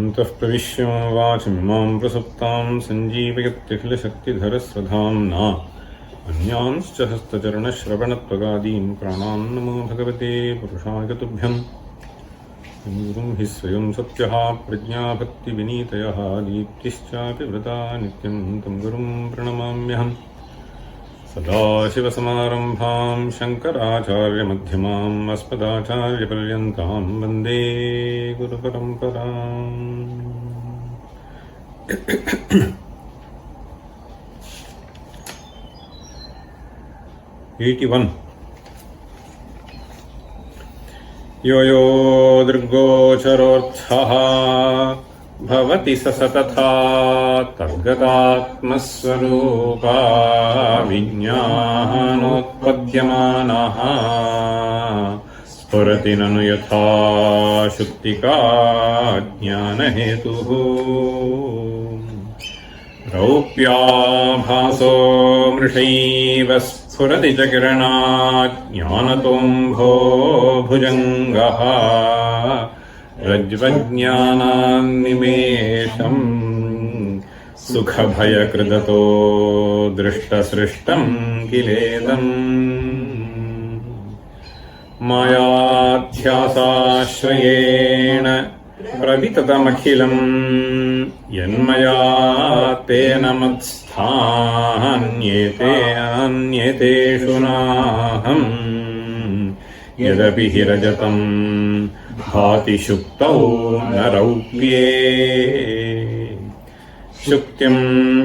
अन्तः प्रविश्य वाचमिमां प्रसुप्तां सञ्जीवयत्यखिलशक्तिधरस्वधाम्ना अन्यांश्च हस्तचरणश्रवणत्वगादीन् प्राणान् नमो भगवते पुरुषाय तुभ्यम्। गुरुं हि स्वयं सत्यः प्रज्ञाभक्तिविनीतयः दीप्तिश्चापि व्रता नित्यं तं गुरुं प्रणमाम्यहम्। सदाशिवसमारम्भां शङ्कराचार्यमध्यमाम् अस्मदाचार्यपर्यन्तां वन्दे गुरुपरम्पराम्। 81 यो यो दृग्गोचरोऽर्थः भवति स तथा तद्गतात्मस्वरूपा विज्ञानोत्पद्यमानः स्फुरति ननु यथा शुक्तिका ज्ञानहेतुः। रौप्याभासो मृषैव स्फुरति च किरणात् ज्ञानतोऽम्भो भुजङ्गः रज्ज्वज्ञानान्निमेषम् सुखभयकृदतो दृष्टसृष्टम् किलेदम्। मायाध्यासाश्रयेण प्रविततमखिलम् यन्मया तेन मत्स्थान्येतेषु नाहम्। यदपि हि रजतम् भाति शुक्तौ न रौप्ये शुक्तिम्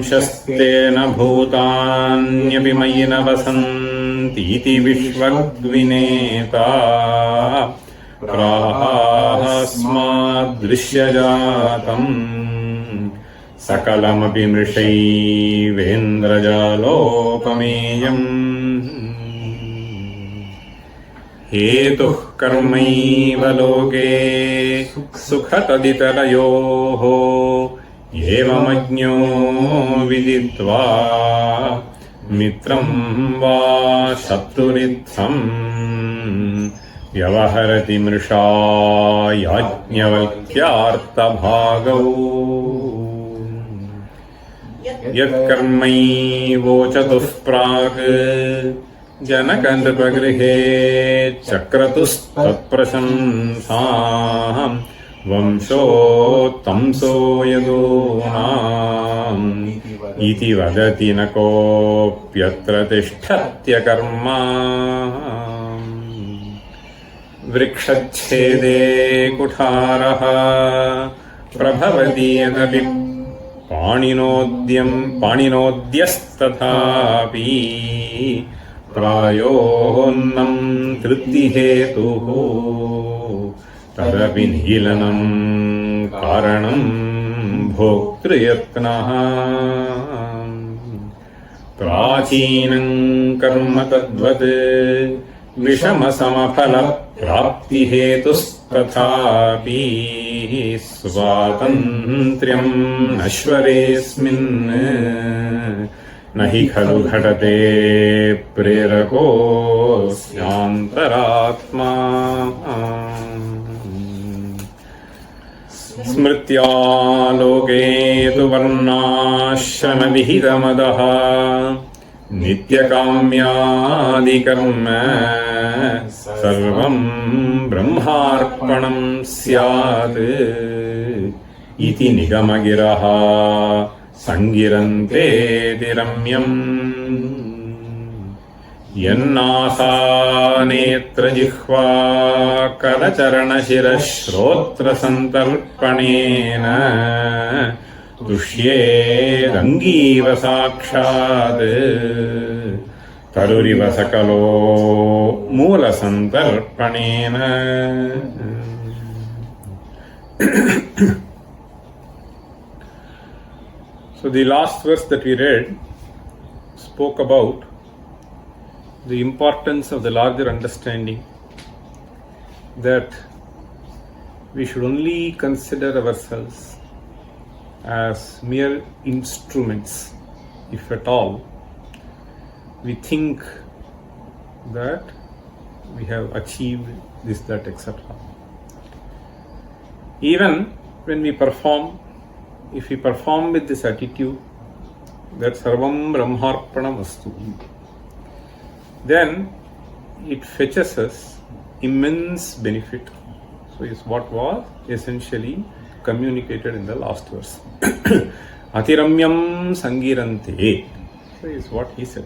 शस्तेन भूतान्यपि मयि न वसन्तीति विश्वग्विनेता प्राहास्मादृश्यजातम् सकलमपि मृषैवेन्द्रजालोपमेयम्। हेतुः कर्मैव लोके सुखतदितरयोः एवमज्ञो विदित्वा मित्रम् वा शत्रुरित्थम् व्यवहरति मृषा याज्ञवल्क्यार्थभागौ। यत्कर्मैवोचतुः प्राक् जनकनृपगृहे चक्रतुस्तत्प्रशंसाम् वंशोत्तंसो यदूनाम् इति वदति न कोऽप्यत्र तिष्ठत्यकर्मा। वृक्षच्छेदे कुठारः प्रभवति यदपि पाणिनोद्यस्तथापि प्रायोऽन्नं तृप्तिहेतुः तदपि नीलनं कारणं भोक्तृयत्नः। प्राचीनं कर्म तद्वत् विषमसमफलप्राप्तिहेतुस्तथापि स्वातन्त्र्यं नश्वरेऽस्मिन् न हि खलु घटते प्रेरकोऽस्यान्तरात्मा। स्मृत्या लोके तु वर्णाश्रमविहितमदः नित्यकाम्यादिकर्म सर्वं ब्रह्मार्पणं स्यात् इति निगमगिरः संगिरन्तेति रम्यम्। यन्नासानेत्रजिह्वा करचरणशिरः श्रोत्रसन्तर्पणेन तुष्येदङ्गीव साक्षात् तरुरिव सकलो मूलसन्तर्पणेन। So the last verse that we read spoke about the importance of the larger understanding that we should only consider ourselves as mere instruments. If at all we think that we have achieved this, that, etc. Even when we perform, if we perform with this attitude that Sarvam Brahmarpanamastu, then it fetches us immense benefit. So is what was essentially communicated in the last verse. Atiramyam Sangirante. So is what he said.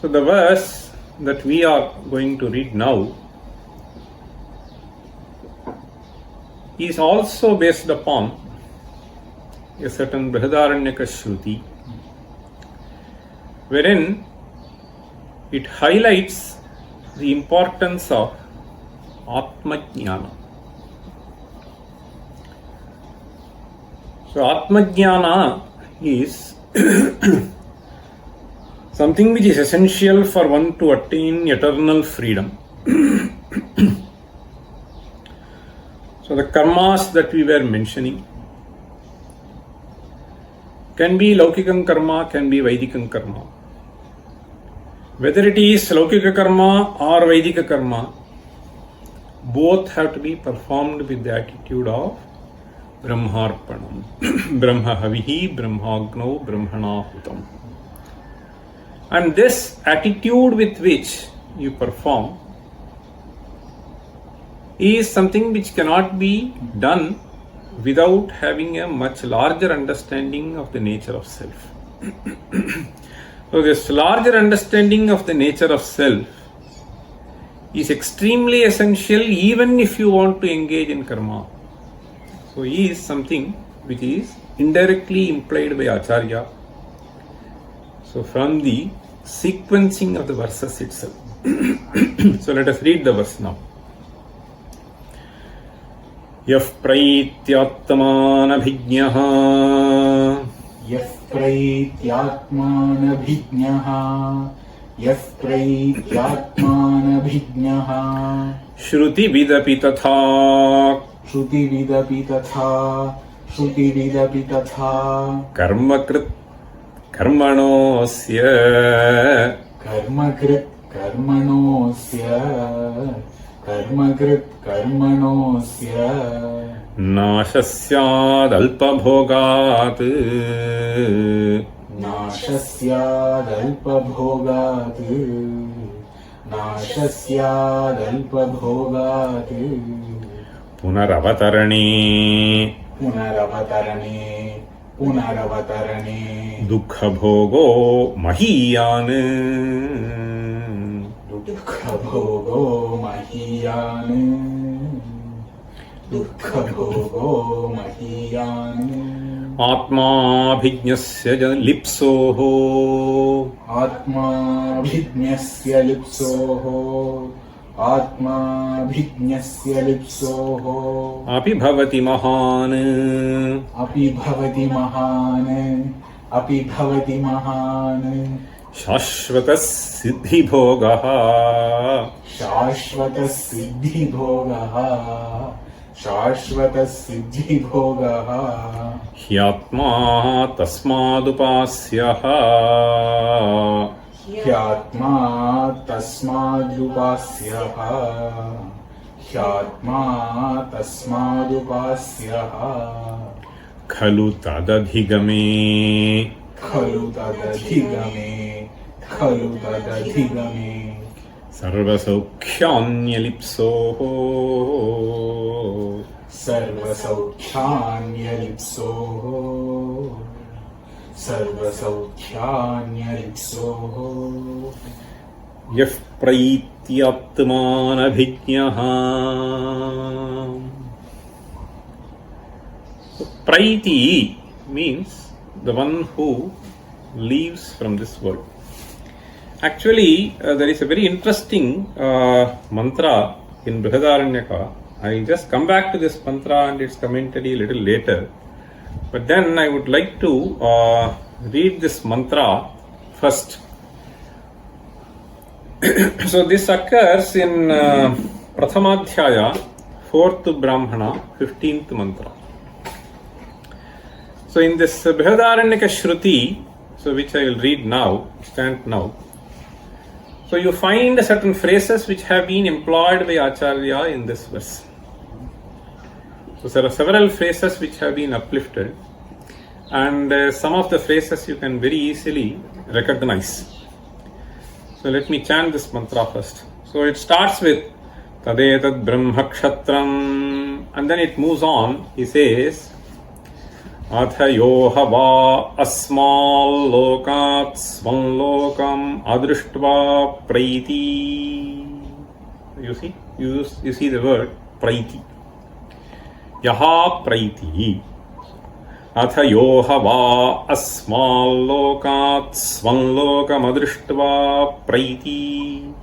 So the verse that we are going to read now is also based upon a certain Brihadaranyaka Shruti, wherein it highlights the importance of Atmajnana. So Atmajnana is something which is essential for one to attain eternal freedom. So the karmas that we were mentioning can be Laukikam karma, can be Vaidikam karma. Whether it is Laukika karma or Vaidika karma, both have to be performed with the attitude of Brahmarpanam. Brahma havihi, Brahmagno, Brahmanahutam. And this attitude with which you perform is something which cannot be done without having a much larger understanding of the nature of self. So this larger understanding of the nature of self is extremely essential even if you want to engage in karma. So is something which is indirectly implied by Acharya. So from the sequencing of the verses itself. So let us read the verse now. Yaf praityatmanabhijnaha Yaf praityatmanabhijnaha Yaf praityatmanabhijnaha Shruti vidapi tatha Shruti vidapi tatha Shruti vidapi tatha Karmakrit karmanosya Karmakrit karmanosya Karmakrit karmanosya Nashasyad alpabhogat Nashasyad alpabhogat Nashasyad alpabhogat Punaravatarane Punaravatarane Punaravatarane Dukkha bhogo mahiyan Dukkha bhogo mahiyan Dukkha bhogo mahiyan Atma bhijnasya lipsoho Atma bhijnasya lipsoho Atma bhijnasya lipsoho Api bhavati mahan Api bhavati mahan Api bhavati mahan Shashvata siddhi bhogaha Shashvata siddhi bhogaha Shashvata siddhi bhogaha Hyatma tasmadupasyaha Hyatma tasmadupasyaha Hyatma tasmadupasyaha Khalu tadadhigame Khalu tadadhigame Khalu tadadhigame Sarvasaukhyanyalepsoho Sarvasaukhyanyalepsoho Sarvasaukhyanyalepsoho Yaf praityatmanabhijnaha. Praiti means the one who leaves from this world. Actually, there is a very interesting mantra in Brihadaranyaka. I will just come back to this mantra and its commentary a little later. But then I would like to read this mantra first. So this occurs in Prathamadhyaya, 4th Brahmana, 15th mantra. So in this Brihadaranyaka Shruti, so which I will read now, stand now. So you find certain phrases which have been employed by Acharya in this verse. So there are several phrases which have been uplifted, and some of the phrases you can very easily recognize. So let me chant this mantra first. So it starts with Tadetad Brahma Kshatram, and then it moves on. He says, Athayo hava asmal lokat svam lokam adrishtva praiti. You see? You see the word praiti. Yaha praiti. Athayo hava asmal lokat svam lokam adrishtva praiti.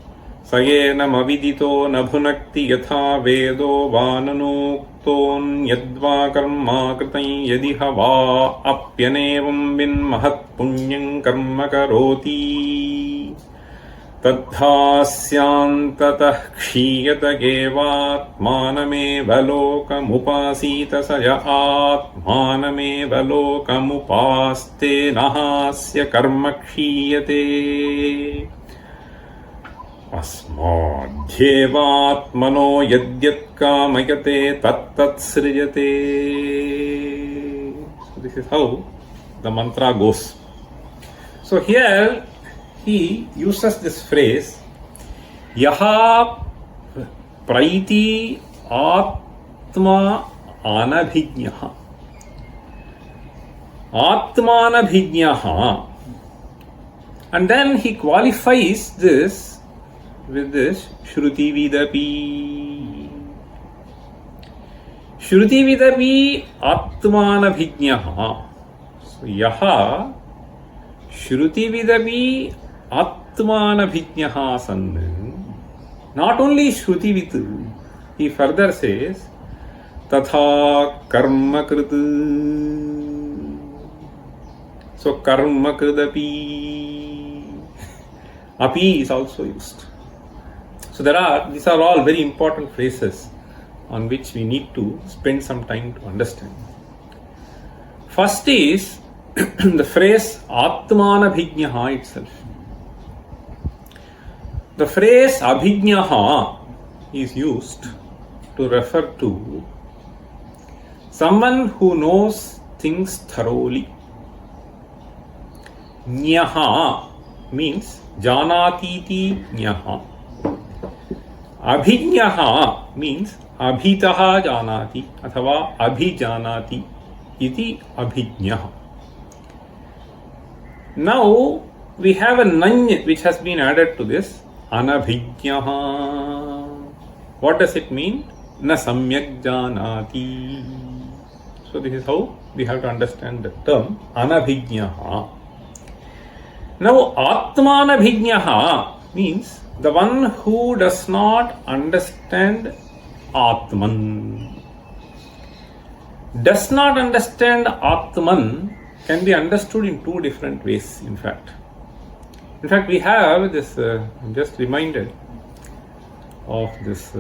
Sayena mavidito nabhunakti yatha vedo vananukton karma kritam yadi hava apyanevam bin mahat punyam karma karoti tadhasyantatah kshiyata evatmanameva lokamupasita saya atmanameva lokamupaste nahasya karma kshiyate अस्माद्ध्येवात्मनो यद्यत् कामयते तत्तत् सृजते. So this is how the mantra goes. So here he uses this phrase yaha praiti atma anabhijnaha. Atmanabhijnaha. And then he qualifies this with this Shruti Vidapi. Shruti Vidapi Atmanabhijnaha. So Yaha Shruti Vidapi Atmanabhijnaha San. Not only Shruti Vitu, he further says Tatha Karma Kritu. So Karma Kridapi. Api is also used. So these are all very important phrases on which we need to spend some time to understand. First is the phrase Atmanabhijnaha itself. The phrase Abhijnaha is used to refer to someone who knows things thoroughly. Nyaha means Janatiti Nyaha. Abhijnaha means Abhitaha Janati athava Abhijanati iti Abhijnaha. Now we have a Nany which has been added to this, Anabhijnaha. What does it mean? Na samyak janati. So this is how we have to understand the term Anabhijnaha. Now Atmanabhijnaha means the one who does not understand Atman. Does not understand Atman can be understood in two different ways, in fact. In fact, we have this, I'm just reminded of this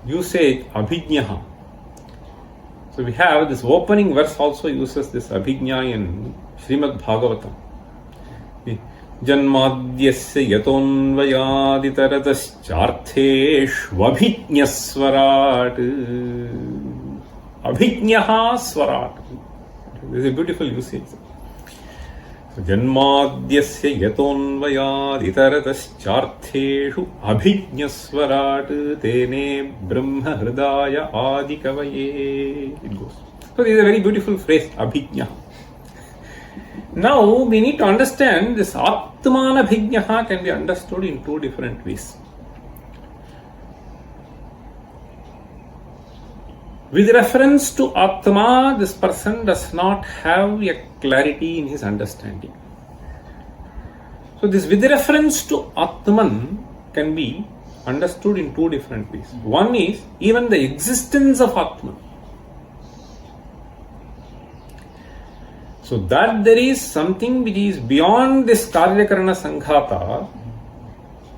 usage, Abhijnaha. So we have this opening verse also uses this Abhijna in Srimad Bhagavatam. Janmadyasya yatonvayaditarataschaर्थेष्वभिज्ञस्वराट्. Abhijnaha swarat. This is a beautiful usage. So, Janmadyasya yatonvayaditarataschaर्थेषु abhijñaswarat tene brahma hridaya adikavaye. It goes. So this is a very beautiful phrase, Abhijna. Now we need to understand this Atmanabhijnaha can be understood in two different ways. With reference to Atma, this person does not have a clarity in his understanding. So this with reference to Atman can be understood in two different ways. One is even the existence of Atman. So that there is something which is beyond this Karyakarana Sanghata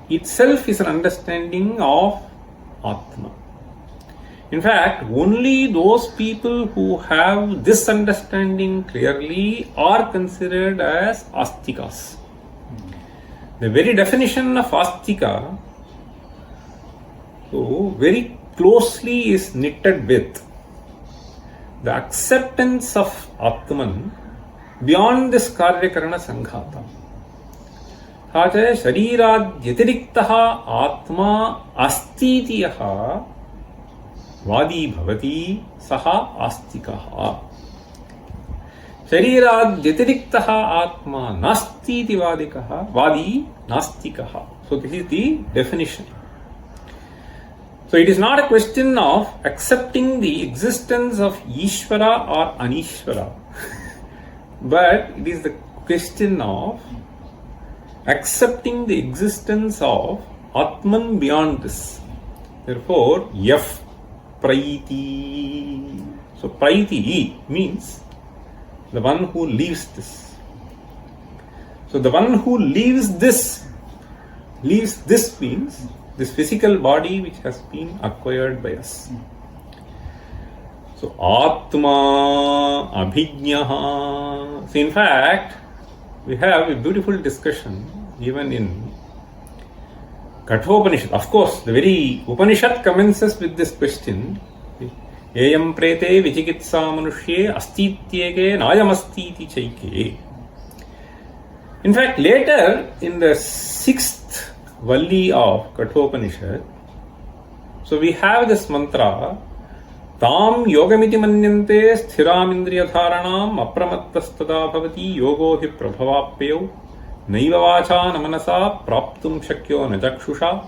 itself is an understanding of Atma. In fact, only those people who have this understanding clearly are considered as Astikas. The very definition of Astika so very closely is knitted with the acceptance of Atman beyond this Karyakarana Sanghata. Hate Sharirad Yatiriktaha Atma Astiti Yaha Vadi Bhavati Saha Astikaha. Sharirad Yatiriktaha Atma Nasti Vadikaha Vadi Nastikaha. So this is the definition. So it is not a question of accepting the existence of Ishvara or Anishvara, but it is the question of accepting the existence of Atman beyond this. Therefore, Yaf Praiti. So Praiti means the one who leaves this. So the one who leaves this means this physical body which has been acquired by us. So Atma Abhijnaha. So in fact, we have a beautiful discussion even in Kathopanishad. Of course, the very Upanishad commences with this question. Eyam prete vichikitsa manushye astityeke nayamastiti chaike. In fact, later in the 6th Valli of Kathopanishad, so we have this mantra, Tam yogamiti manyante sthiram indriya dharanam apramattastada bhavati yogo hi prabhavapyo naiva vacha namanasa praptum shakyo najakshusha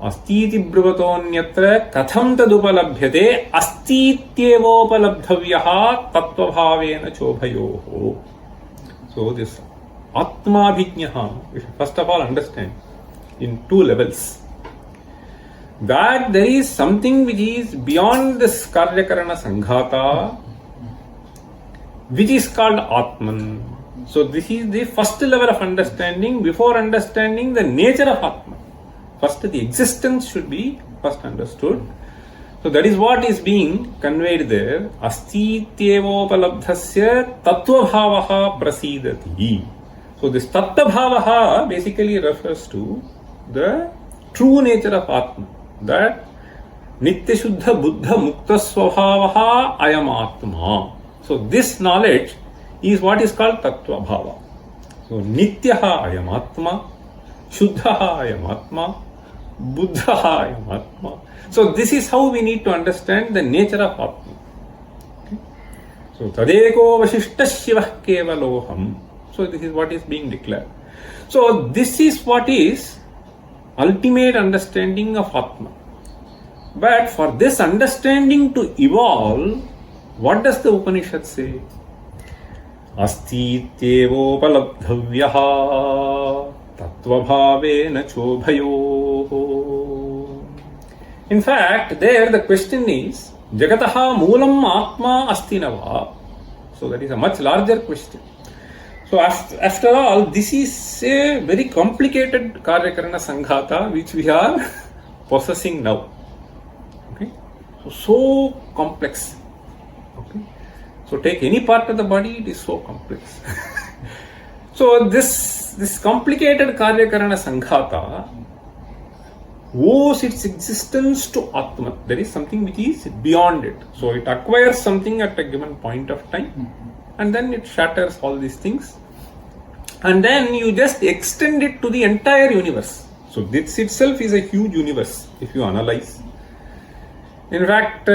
astiti bruvatoonyatra katham tadupalabhyate astityevopalabdhavyaha tattvabhavena chobhayoho. So this Atma Abhijnaha, we should first of all understand in 2 levels. That there is something which is beyond this Karyakarana Sanghata, which is called Atman. So this is the first level of understanding before understanding the nature of Atman. First the existence should be first understood. So that is what is being conveyed there. Astityevopalabdhasya tattvabhavaha prasidati. So this tattvabhavaha basically refers to the true nature of Atman. That Nitya Shuddha Buddha Mukta Swabhavaha Ayam Atma. So this knowledge is what is called Tattva Bhava. So Nityaha Ayam Atma, Shuddhaha Ayam Atma, Buddhaha Ayam Atma. So this is how we need to understand the nature of Atma. Okay? So Tadeko Vasishta Shivah Kevaloham. So this is what is being declared. So this is what is ultimate understanding of Atma. But for this understanding to evolve, what does the Upanishad say? Astityevopalabdhavyaha tattvabhavena chobhayoho. In fact, there the question is, Jagataha moolam atma asti nava. So that is a much larger question. So after all, this is a very complicated Karyakarana Sanghata which we are possessing now. Okay, so complex. Okay, so take any part of the body, it is so complex. So this complicated Karyakarana Sanghata owes its existence to Atman. There is something which is beyond it. So it acquires something at a given point of time, and then it shatters all these things. And then you just extend it to the entire universe. So this itself is a huge universe if you analyze. In fact,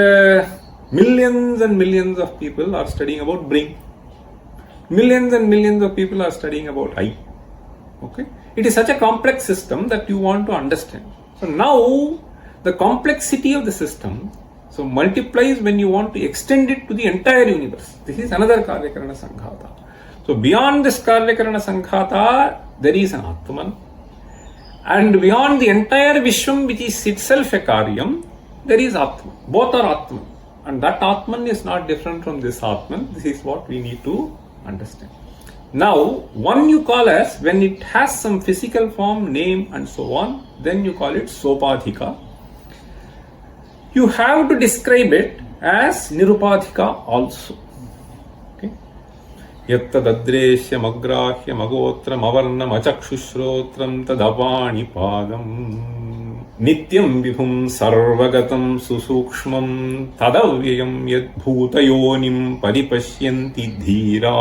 millions and millions of people are studying about brain. Millions and millions of people are studying about eye. Okay? It is such a complex system that you want to understand. So now the complexity of the system so multiplies when you want to extend it to the entire universe. This is another Karyakarana Sanghata. So beyond this Karyakarana Sanghata, there is an Atman. And beyond the entire Vishwam, which is itself a Karyam, there is Atman. Both are Atman. And that Atman is not different from this Atman. This is what we need to understand. Now, one you call as, when it has some physical form, name and so on, then you call it Sopadhika. You have to describe it as Nirupadhika also. Okay? Yattadadreshyam agrahya magotram avarnam achakshushrotram tadavani padam. Nityam vibhum sarvagatam susukshmam tadavyayam yad bhutayonim paripashyanti dhira.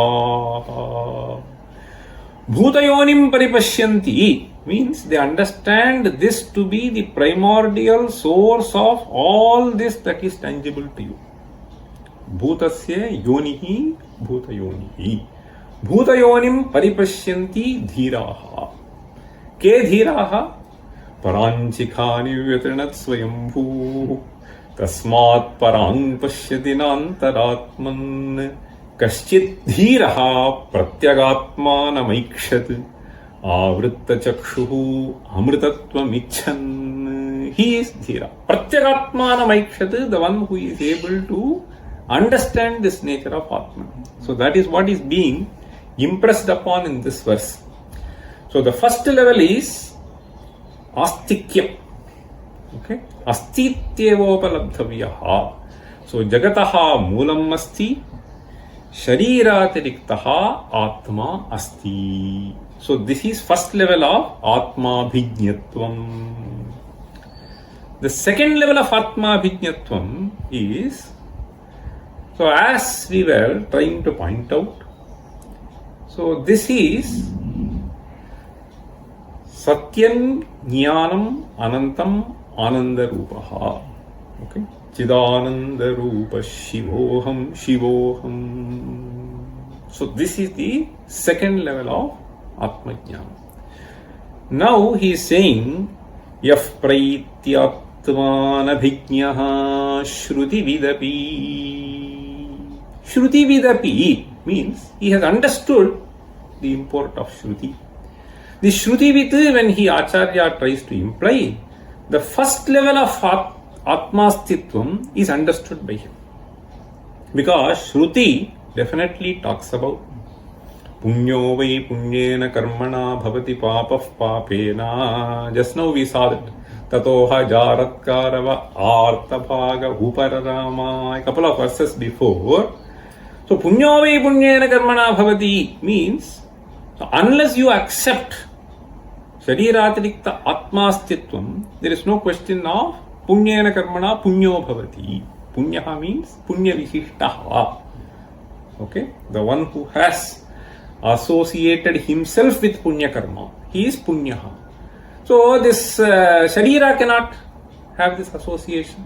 Bhutayonim paripashyanti means they understand this to be the primordial source of all this that is tangible to you. Bhutasya yonihi bhutayonihi. Bhutayonim paripashyanti dhiraha. Ke dhiraha? Paranchikhani vyatrinat swayambhu tasmat parang pashyati nantaratman kaschit dhiraha pratyagatmanamaikshat avritta chakshuhu amritatvam icchan. He is dhira. Pratyagatmanamaikshat, the one who is able to understand this nature of Atman. So that is what is being impressed upon in this verse. So the first level is Astikyam. Okay? Astityevopalabdhavyaha. So Jagataha Moolam Asti, Shariratiriktaha Atma Asti. So this is first level of Atma Bhijñatvam. The second level of Atma Bhijñatvam is, so as we were trying to point out, so this is Satyam Jnanam Anantam Ananda Rupaha. Okay? Chidananda Rupa Shivoham Shivoham. So this is the second level of Atma Jnana. Now he is saying Yaf Praityatmana Bhijñaha Shruti Vidapi. Shruti Vidapi means he has understood the import of Shruti. The Shruti Vid, when he Acharya tries to imply, the first level of Atmastitvam is understood by him. Because Shruti definitely talks about Punyo vai punyena karmana bhavati papah papena. Just now we saw that. Tatoha jaratkarava artabhaga upararama. A couple of verses before. So punyo vai punyena karmana bhavati means, so unless you accept Shariratirikta Atmastitvam, there is no question of Punyena Karmana Punyo Bhavati. Punyaha means Punya Vishishtaha. Okay? The one who has associated himself with Punya Karma, he is Punyaha. So this Sharira cannot have this association.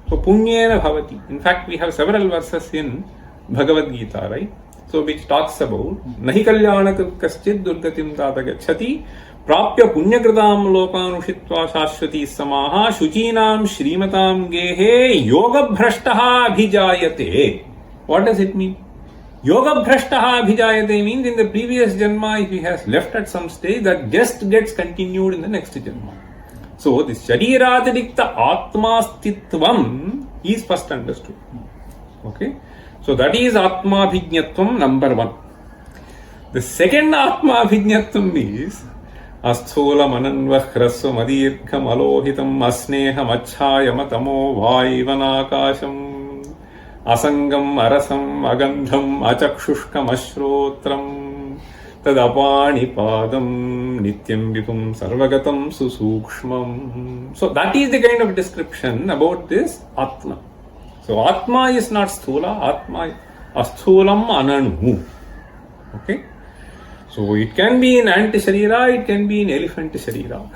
So Punyena Bhavati. In fact, we have several verses in Bhagavad Gita, right? So which talks about Nahi Kalyana Kaschid Durgatim Tata Gachati Prapya Punyakritam Lokanushitva Shashwati Samaha Shuchinam Shrimatam Gehe Yoga Bhrashtaha Abhijayate. What does it mean? Yoga Bhrashtaha Abhijayate means in the previous Janma, if he has left at some stage, that just gets continued in the next Janma. So this Shariratirikta Atmastitvam is first understood. Okay? So that is Atma Bhijñatvam number one. The second Atma Bhijñatvam is Astholam Ananvahrasvam Adirgham Alohitam Asneham Achhayamatamo Vaivanakasham Asangam Arasam Agandham Achakshushkam Ashrotram Tadapani Padam Nityam Vipum Sarvagatam Susukshmam. So that is the kind of description about this Atma. So Atma is not Sthula, Atma Asthulam Ananu. Okay? So it can be in ant Sharira, it can be in elephant Sharira.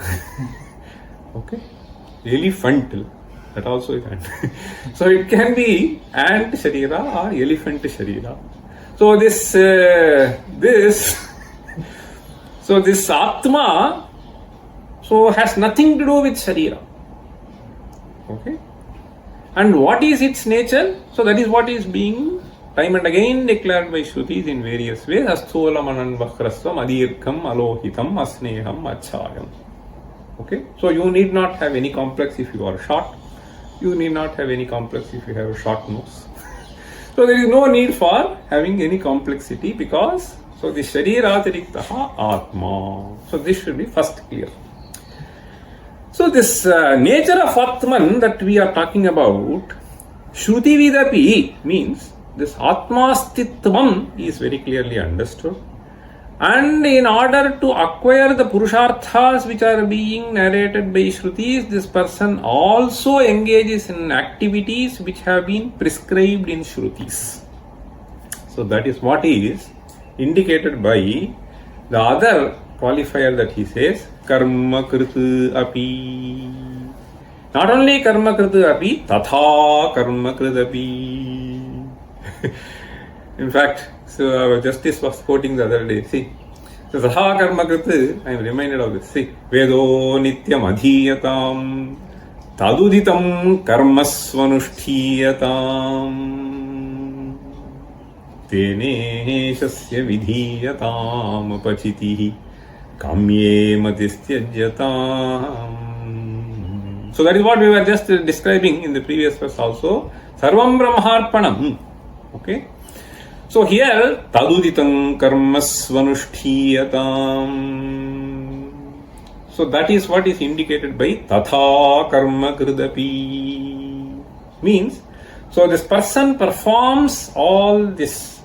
Okay? Elephant, that also is ant. So it can be ant Sharira or elephant Sharira. So this Atma so has nothing to do with Sharira. Okay? And what is its nature? So that is what is being time and again declared by Shrutis in various ways. Astholam ananvahrasvam adirgham alohitam asneham achayam. Okay? So you need not have any complex if you are short. You need not have any complex if you have a short nose. So there is no need for having any complexity because so the Shariratiriktaha Atma. So this should be first clear. So this nature of Atman that we are talking about, Shruti Vidapi means this Atmastitvam is very clearly understood. And in order to acquire the Purusharthas which are being narrated by Shrutis, this person also engages in activities which have been prescribed in Shrutis. So that is what is indicated by the other qualifier that he says, karma kriti api. Not only karma kriti api, tatha karma kriti api. In fact, so our justice was quoting the other day. See, so tatha karma kriti, I am reminded of this. See, vedo nityam adhiyatam, taduditam karmasvanushthiyatam. तेनेशस्य विधीयताम पचितिः kamye matistyajyatam. So that is what we were just describing in the previous verse also. Sarvam brahmarpanam. Okay. So here taduditam karmasvanushthiyatam. So that is what is indicated by tatha karma kridapi. Means, so this person performs all these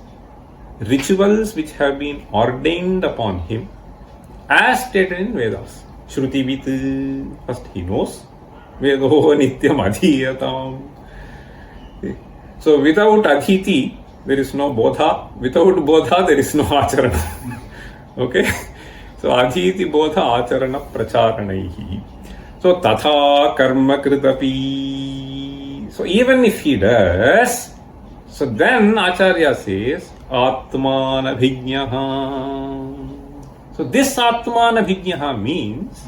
rituals which have been ordained upon him as stated in Vedas. Shruti vit, first he knows. Vedo nityam adhiyatam. So without adhiti, there is no bodha. Without bodha, there is no acharana. Okay? So adhiti bodha acharana pracharanaihi. So tatha karma kritapi. So even if he does, so then Acharya says, Atmana Bhijnaha. So this Atmana Bhijnaha means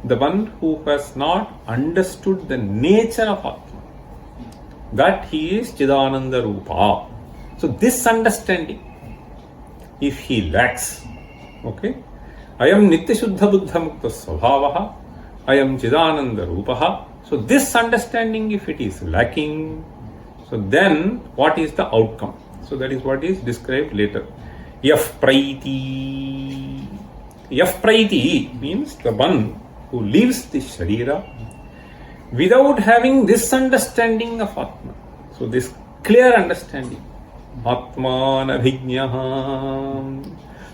the one who has not understood the nature of Atma, that he is Chidananda Rupa. So this understanding, if he lacks, okay, I am Nitya Shuddha Buddha Mukta Svabhavaha, I am Chidananda Rupaha. So this understanding, if it is lacking, so then what is the outcome? So that is what is described later. Yaf praiti. Yaf praiti means the one who leaves the Sharira without having this understanding of Atma. So this clear understanding. Atmana Bhijnaha.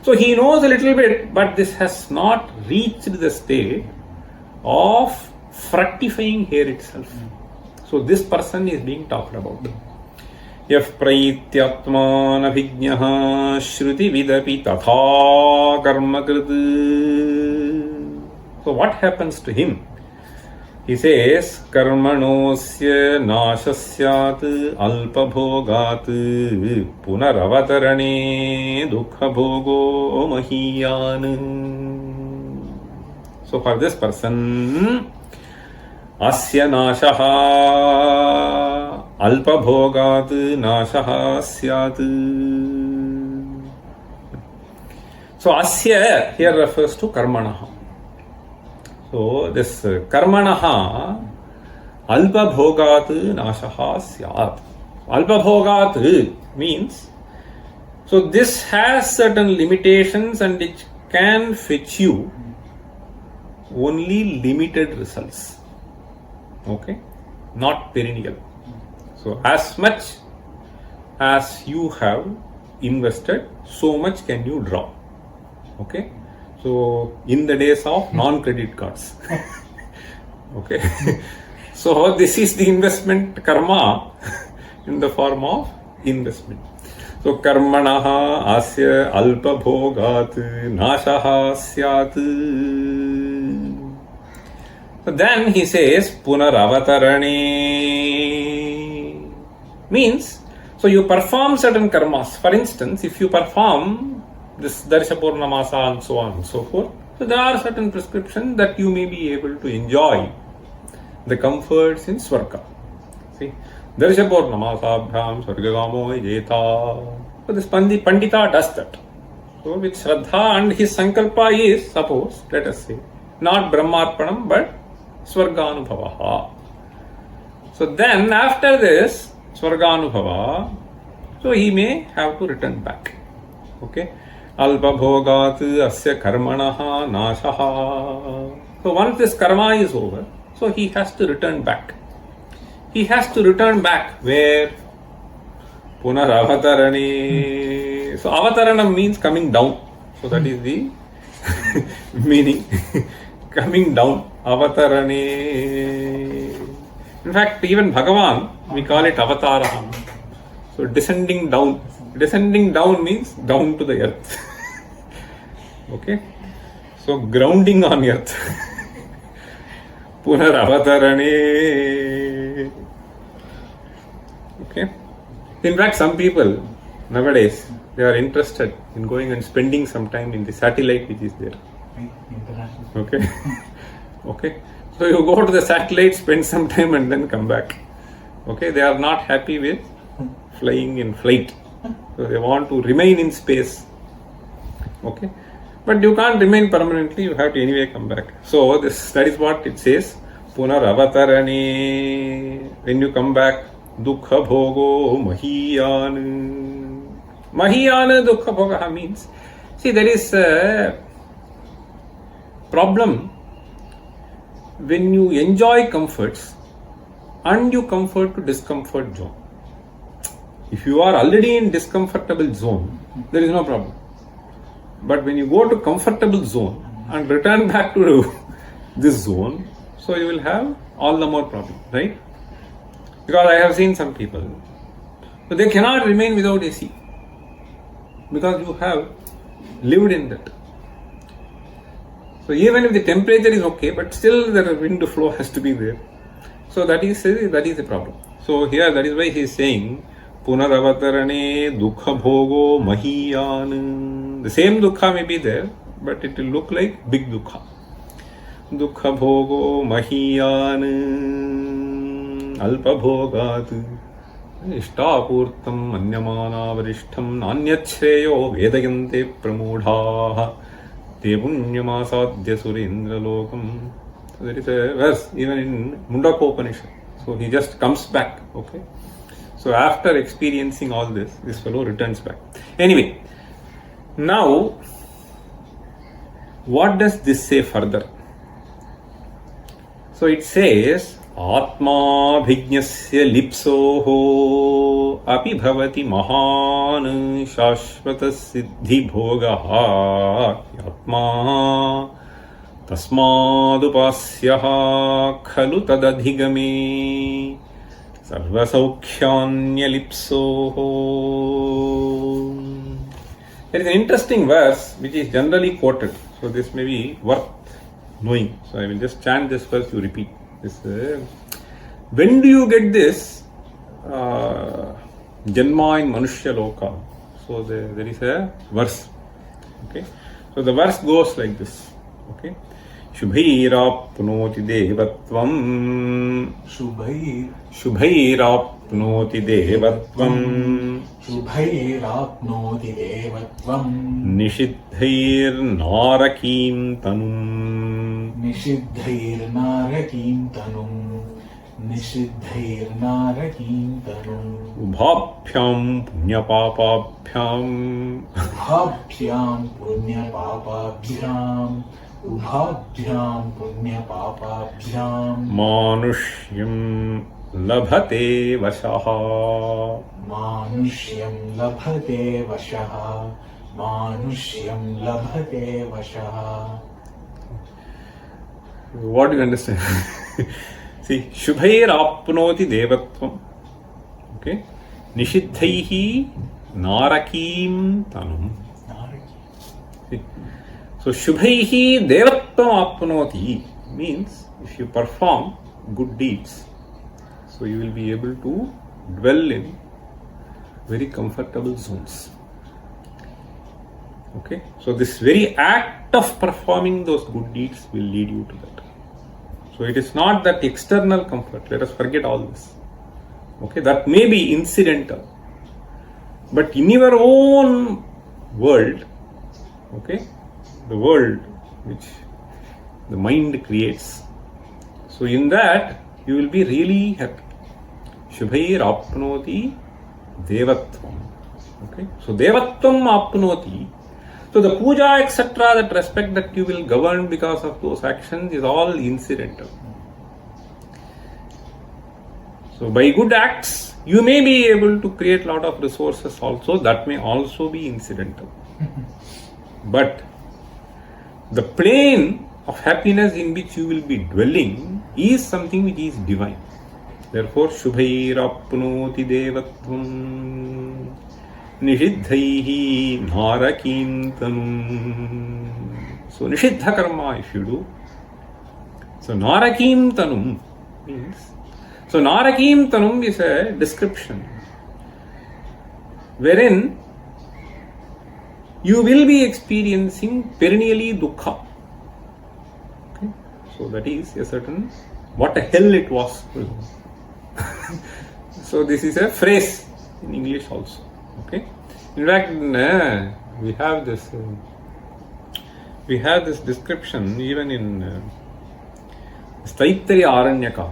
So he knows a little bit, but this has not reached the state of fructifying here itself. So this person is being talked about. Yaf praityatmana bhijnaha shruti vidapi tatha karma kriti. So what happens to him? He says, karmanosya nashasyat alpa bhogat punaravatarane dukha bhogo mahiyan. So for this person, asya nashaha alpa bhogat nashaha syat. So asya here refers to karmanaha. So this karmanaha alpa bhogat nashaha syat. Alpa bhogat means, so this has certain limitations and it can fetch you only limited results. Okay, not perennial. So as much as you have invested, so much can you draw. Okay, so in the days of non-credit cards. Okay, so this is the investment karma in the form of investment. So karmanaha asya alpa bhogat nashaha syat. So then he says, punaravatarane. Means, so you perform certain karmas. For instance, if you perform this Darsha Purnamasa and so on and so forth, so there are certain prescriptions that you may be able to enjoy the comforts in Swarga. See, Darsha Purnamasa Swargagamo Jeta. So this Pandita does that. So with Shraddha and his Sankalpa is, suppose, let us say, not Brahmarpanam but Swarganubhava. So then after this Swarganubhava, so he may have to return back. Okay. Alpa bhogat asya karmanaha nashaha. So once this karma is over, so he has to return back. He has to return back where? Punaravatarane. So avataranam means coming down. So that is the meaning. Coming down, avatarane. In fact, even Bhagavan, we call it avatara. So descending down. Descending down means down to the earth. Okay? So grounding on earth. Punar avatarane. Okay? In fact, some people nowadays, they are interested in going and spending some time in the satellite which is there. Okay? Okay? So you go to the satellite, spend some time and then come back. Okay? They are not happy with flying in flight. So they want to remain in space. Okay? But you can't remain permanently, you have to anyway come back. So that is what it says. Punar avatarane. When you come back, dukha bhogo mahiyan. Mahiyan dukha bhoga means, see, there is a problem when you enjoy comforts and you comfort to discomfort zone. If you are already in discomfortable zone, there is no problem. But when you go to comfortable zone and return back to this zone, so you will have all the more problem, right? Because I have seen some people, so they cannot remain without AC because you have lived in that. So even if the temperature is okay, but still the wind flow has to be there. So that is the problem. So here that is why he is saying Punaravatarane dukha bhogo mahiyan. The same dukha may be there, but it will look like big dukha. Dukha bhogo mahiyan alpa bhogat ishtapurtam anyamana varishtham nanyachreyo vedayante pramodhaha te punyamasadya surendra lokam. So there is a verse even in Mundakopanishad. So he just comes back, okay. So after experiencing all this fellow returns back. Anyway, now what does this say further? So it says, Atma bhijnasya lipsoho api bhavati mahan shashvata siddhi bhogaha Atma tasmadupasyaha khalu tadadhigame sarvasaukhyanyalipsoho. There is an interesting verse which is generally quoted. So this may be worth knowing. So I will just chant this verse, you repeat. This, when do you get this Janma in Manushya Loka? So there is a verse. Okay. So the verse goes like this. Okay. Shubhairapnoti devatvam. Shubhairapnoti devatvam. Shubhairapnoti devatvam. Nishidhair narakim tanum. Nishidhair narakim tanum. Nishidhair narakim tanum. Ubhabhyam punyapapabhyam. Ubhabhyam punyapapabhyam. Ubhabhyam punyapapabhyam. Manushyam labhate vashaha. Manushyam labhate vashaha. Manushyam labhate vashaha. What do you understand? See, Shubhair apnoti devatvam. Okay. Nishidhaihi narakim tanum. See. So Shubhaihi devatvam apnoti means if you perform good deeds, so you will be able to dwell in very comfortable zones. Okay, so this very act of performing those good deeds will lead you to that. So it is not that external comfort, let us forget all this. Okay, that may be incidental, but in your own world, okay, the world which the mind creates, so in that you will be really happy. Shubhair apnoti devatvam. Okay, so devatvam apnoti. So the puja, etc., that respect that you will govern because of those actions is all incidental. So by good acts, you may be able to create a lot of resources also. That may also be incidental. But the plane of happiness in which you will be dwelling is something which is divine. Therefore, Shubhairapnoti Devatvam Nishiddhaihi Narakintanum. So, Nishiddha karma if you do. So, Narakintanum means, so Narakintanum is a description wherein you will be experiencing perennially dukkha. Okay? So that is a certain, what a hell it was. So this is a phrase in English also. Okay. In fact, we have this description even in Taittiriya Aranyaka.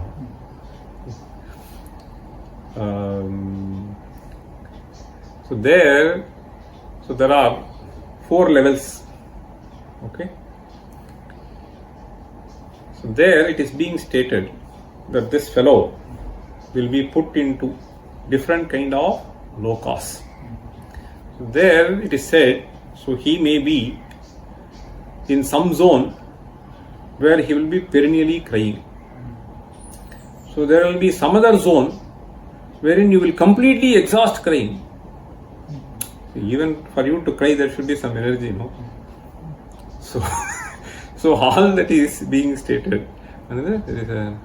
So there are 4 levels. Okay. So there it is being stated that this fellow will be put into different kind of lokas. So there it is said, so he may be in some zone where he will be perennially crying. So there will be some other zone wherein you will completely exhaust crying. Even for you to cry, there should be some energy, no? So, so all that is being stated. Another, there is a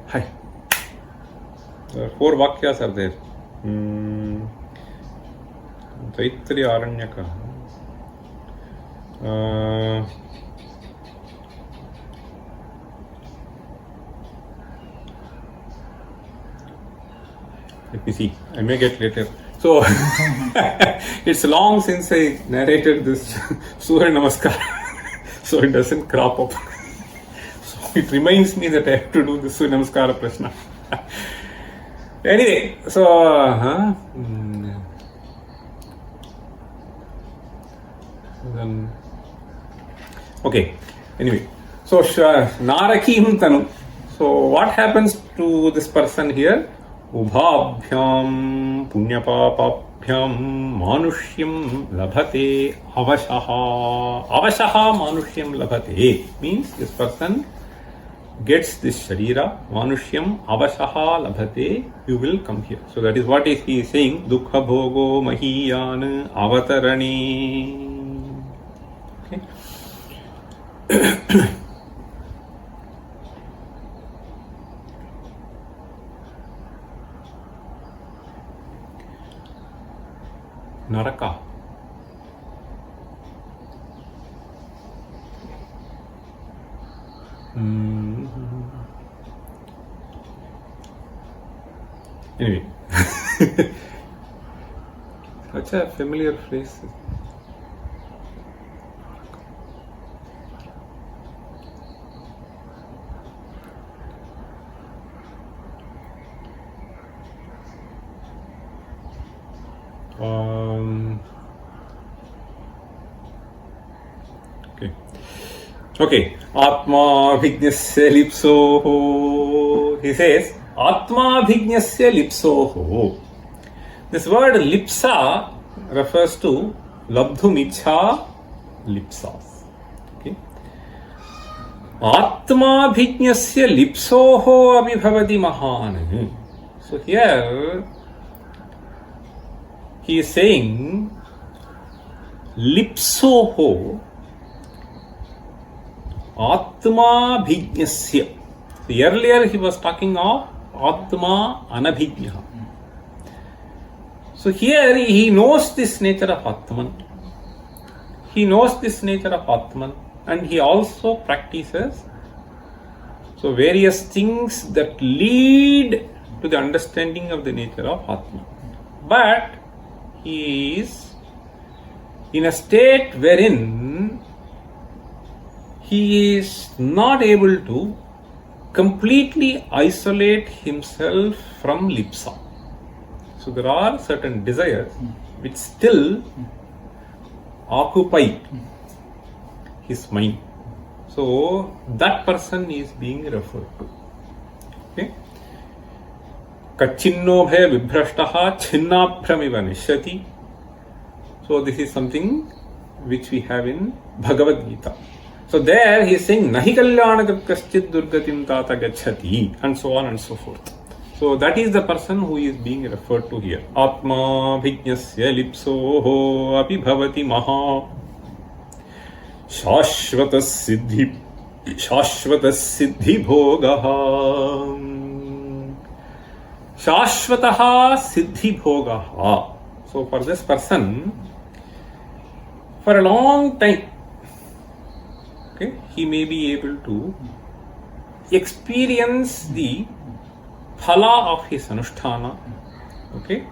hi. There are 4 vakyas are there. Taittiriya Aranyaka. Let me see. I may get later. So it's long since I narrated this Surya Namaskar, so it doesn't crop up. So it reminds me that I have to do the Surya Namaskara Prashna. Anyway, so then okay. Anyway, so Narakim Tanu. So what happens to this person here? Ubhabhyam punyapapabhyam manushyam labhate avashaha. Avashaha manushyam labhate means this person gets this sharira. Manushyam avashaha labhate. You will come here. So that is what he is saying. Dukha bhogo mahiyan avatarani. Okay. Naraka. Anyway, such a familiar phrase. Okay. Atma Bhijnasya Lipsoho. He says, Atma Bhijnasya Lipsoho. This word lipsa refers to labdhumicha lipsas. Okay. Atma Bhijnasya Lipsoho Abhibhavati Mahan. So here he is saying lipsoho Atma Bhijnasya. So earlier he was talking of Atma Anabhijna. So here he knows this nature of Atman. He knows this nature of Atman and he also practices so various things that lead to the understanding of the nature of Atman. But he is in a state wherein he is not able to completely isolate himself from lipsa. So there are certain desires which still occupy his mind. So that person is being referred to. Okay. Kachinno bhe vibhrashtaha chinnabhramiva nishyati So this is something which we have in Bhagavad Gita. So there he is saying nahi kalyanakrit kaschid durgatim tata gacchati, and so on and so forth. So that is the person who is being referred to here. Atma bhijnasya lipsoho api bhavati maha shashvata siddhi bhogaha. Shashvataha siddhi bhogaha. So for this person, for a long time, okay, he may be able to experience the phala of his anusthana, okay,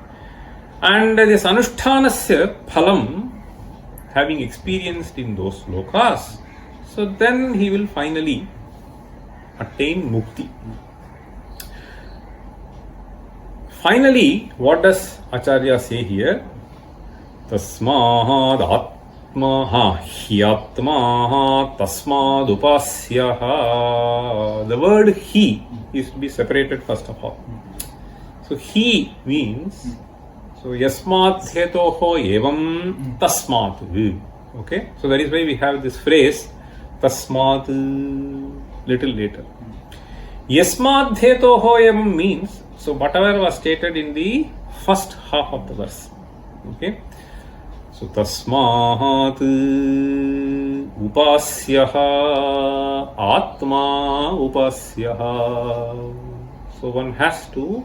and this anushtanasya phalam, having experienced in those lokas, so then he will finally attain mukti. Finally, what does Acharya say here? Tasmad atma hyatma tasmad upasyaha. The word he is to be separated first of all. So he means, so yasmat hetoho evam tasmat. Okay, so that is why we have this phrase tasmat little later. Yasmat hetoho evam means, so whatever was stated in the first half of the verse. Okay, so tasmat upasyaha atma upasyaha. So one has to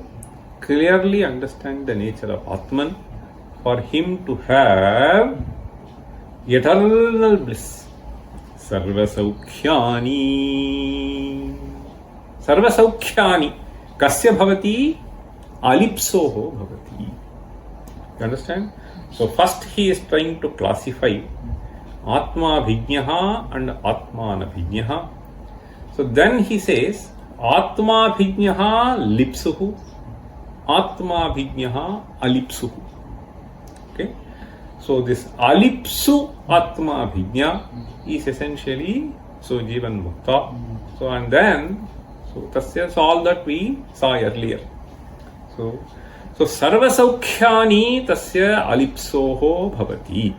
clearly understand the nature of Atman for him to have eternal bliss. Sarva saukhyani. Sarva saukhyani. Kasya bhavati? Alipsoho bhavati. You understand? So first he is trying to classify Atma Bhijnaha and Atmana Bhijnaha. So then he says Atma Bhijnaha Lipsuhu, Atma Bhijnaha Alipsuhu. Okay. So this Alipsu Atma Bhijna is essentially so Jivan Mukta. So and then so that's all that we saw earlier. So Sarva Saukhyani Tasya Alipsoho Bhavati.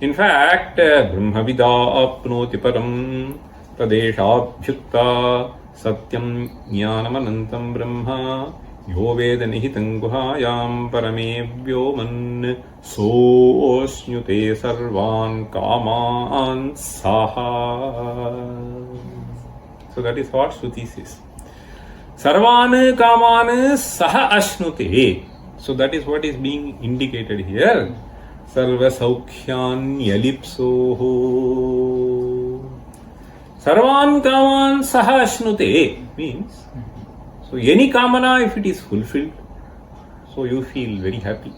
In fact, Brahmavida apnoti param tadeshabhyutta satyam jnanamanantam brahma yo veda nihitam guhayam paramebhyo man soosnyute sarvan kaman saha. So that is what Shruti says. Sarvan kaman saha ashnute. So that is what is being indicated here. Sarva saukhyan yalipsoho. Sarvan kaman saha ashnute means, so any kamana, if it is fulfilled, so you feel very happy.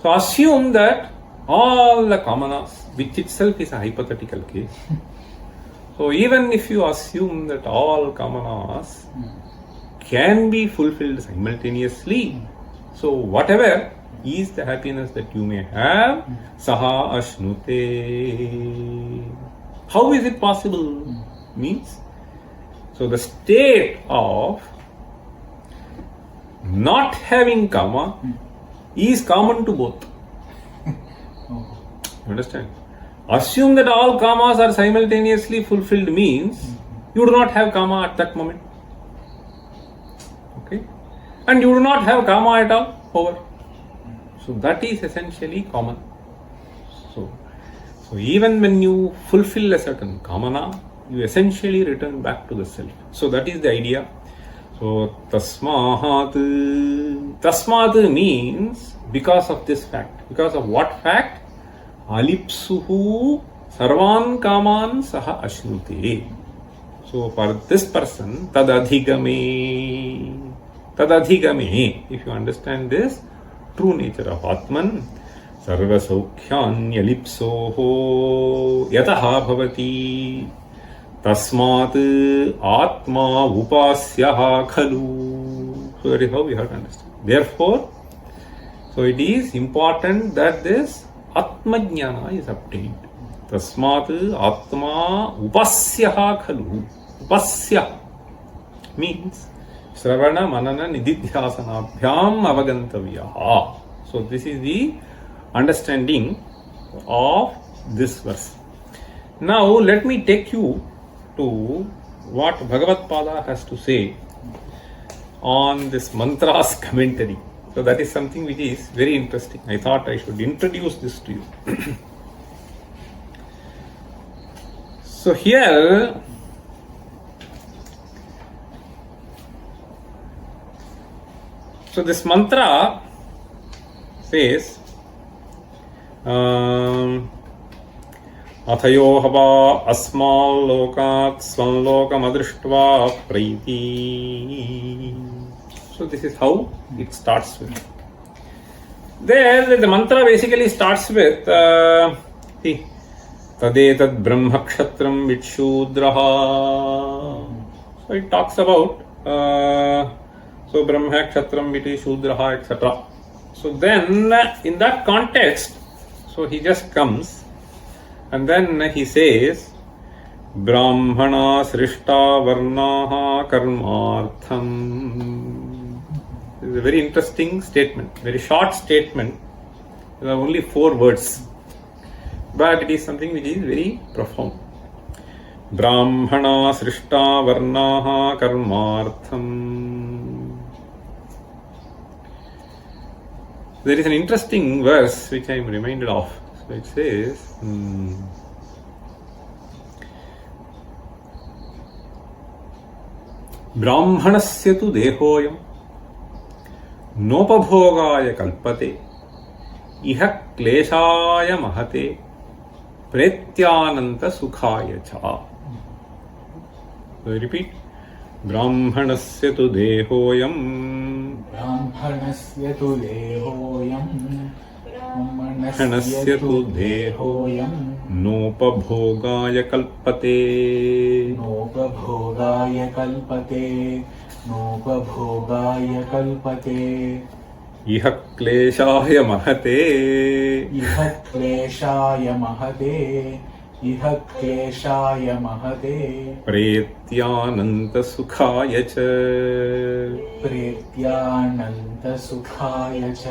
So assume that all the kamanas, which itself is a hypothetical case. So even if you assume that all kamanas can be fulfilled simultaneously, so whatever is the happiness that you may have, saha ashnute. How is it possible? Means, so the state of not having kama is common to both. You understand? Assume that all kamas are simultaneously fulfilled means you do not have kama at that moment. Okay? And you do not have kama at all. Over. So that is essentially common. So even when you fulfill a certain kamana, you essentially return back to the self. So that is the idea. So tasmat means because of this fact. Because of what fact? Alipsuhu sarvan kaman saha ashnute. So for this person, tadadhigame, if you understand this true nature of Atman, sarva saukhyan yalipsoho yataha bhavati tasmat atma upasyaha khalu. So that is how we have to understand. Therefore, so it is important that this Atma Jnana is obtained. Tasmat Atma Upasyaha Khalu. Upasya means Shravana Manana Nididhyasanabhyam Avagantavyaha. So this is the understanding of this verse. Now let me take you to what Bhagavad Pada has to say on this mantra's commentary. So that is something which is very interesting. I thought I should introduce this to you. So here, so this mantra says, अथयो हवा अस्माल् लोकात् स्वं लोकमदृष्ट्वा प्रैति. So this is how it starts with. There the mantra basically starts with see, tadetat brahma kshatram vitshudraha. So it talks about so brahma kshatram vitshudraha etc. So then in that context, so he just comes and then he says brahmana srishta varnaha karmartham. This is a very interesting statement, very short statement. There are only 4 words, but it is something which is very profound. Brahmana srishta varnaha karmartham. There is an interesting verse which I am reminded of. So it says, Brahmanasya tu dehoyam nopabhogaya kalpate iha kleshaya mahate pretyananta sukhaya cha. So I repeat, Brahmanasya tu dehoyam ब्राह्मणस्य तु देहोऽयम् ब्राह्मणस्य तु देहोऽयम् नोपभोगाय कल्पते नोपभोगाय कल्पते नोपभोगाय कल्पते इह क्लेशाय महते इह क्लेशाय महते इह क्लेशाय महते प्रेत्यानन्त सुखाय च प्रेत्यानन्त सुखाय च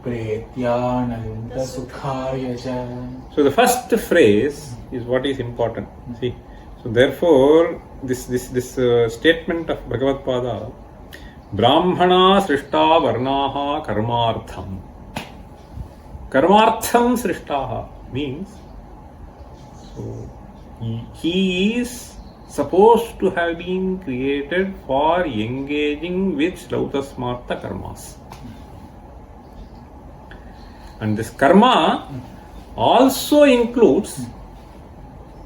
प्रेत्यानन्त सुखाय च. So the first phrase is what is important. See, so therefore this statement of Bhagavad Pada, Brahmana srishta varnaha karmartham. Karmartham srishtaha means, so he is supposed to have been created for engaging with Shrautasmartha karmas. And this karma also includes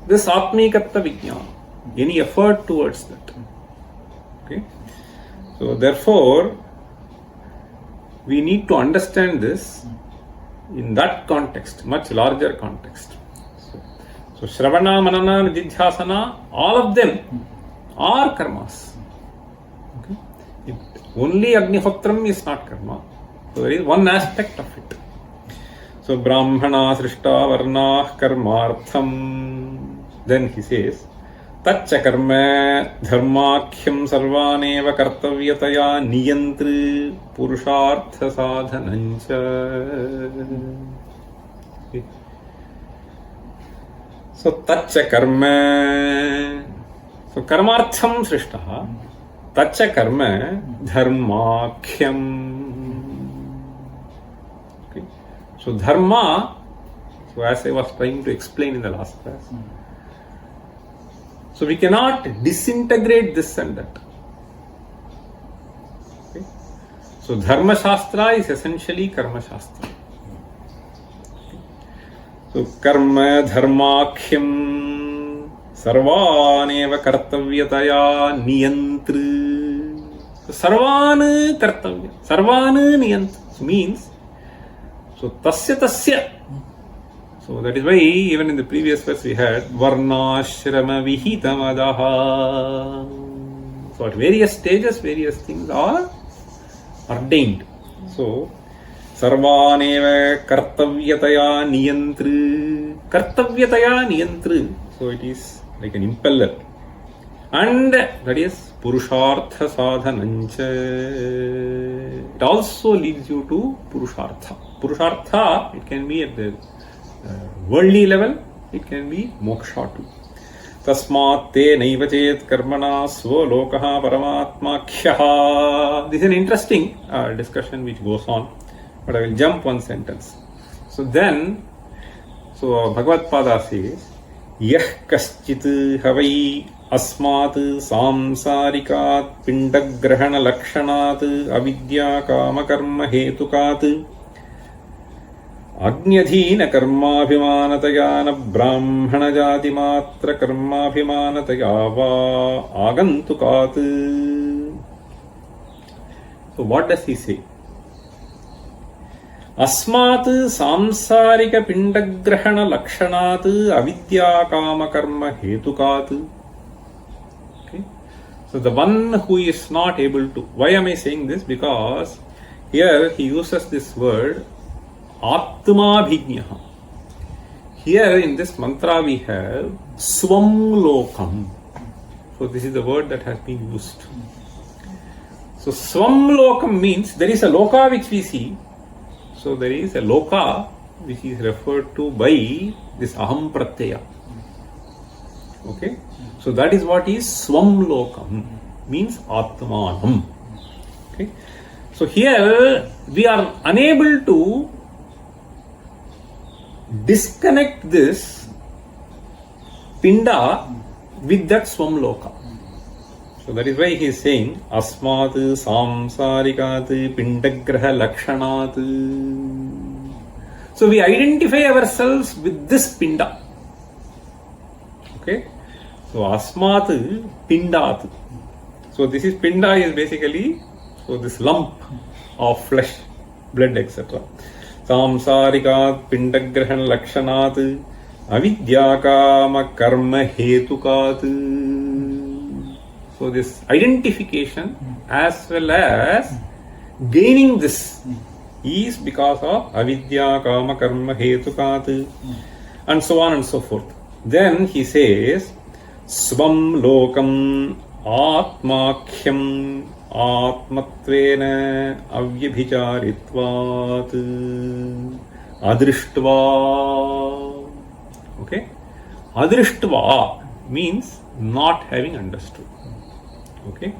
this Atmikatta Vijnana, any effort towards that. Okay? So therefore, we need to understand this in that context, much larger context. So Shravana, Manana, Nididhyasana, all of them are karmas. Okay? Only Agnihotram is not karma. So there is one aspect of it. So Brahmana Srishta Varna Karmartham. Then he says, Tacha Karma Dharmakhyam Sarvaneva Kartavyataya Niyantri Purushartha Sadhanancha. So Tacha Karma. So Karmartham Srishta. Tacha Karma Dharmakhyam. So dharma, so as I was trying to explain in the last class, so we cannot disintegrate this and that. Okay? So dharma shastra is essentially karma shastra. Okay? So karma dharmakhyam sarvaneva kartavyataya niyantri. So sarvan kartavya, sarvan niyant means, so tasya. So that is why even in the previous verse we had varnashrama vihitamadaha. So at various stages, various things are ordained. So sarvaneva kartavyataya niyantri. Kartavyataya niyantri. So it is like an impeller. And that is purushartha sadhanancha. It also leads you to purushartha. Purushartha, it can be at the worldly level, it can be moksha too. Tasmat te naiva chet karmana svalokaha paramatmakhyah. This is an interesting discussion which goes on, but I will jump one sentence. So Bhagavad Pada says, Yah kaschit havai asmat samsarikat pindagrahana lakshanat avidya kama karma hetukat Agnyadhina karmabhimanataya na brahmana jati matra karmabhimanataya va agantukat. So what does he say? Asmat samsarika pindagrahana lakshanat avidya kama karma hetukat. Okay. So the one who is not able to, why am I saying this? Because here he uses this word Atma Bhijnaha. Here in this mantra we have Swam Lokam. So this is the word that has been used. So Swam Lokam means there is a loka which we see. So there is a loka which is referred to by this Aham Pratyaya. Okay. So that is what is Swam Lokam, means Atmanam. Okay. So here we are unable to disconnect this pinda with that swamloka. So that is why he is saying asmat samsarikat pindagraha lakshanat. So we identify ourselves with this pinda. Okay. So asmat pindat. So this is pinda is basically this lump of flesh, blood, etc. Samsarikat pindagrahan lakshanat avidyakama karma hetukat. So this identification as well as gaining this is because of avidyakama karma hetukat, and so on and so forth. Then he says swam lokam atmakhyam Atmatvena avyabhicharitvat adrishtva. Okay. Adrishtva means not having understood. Okay.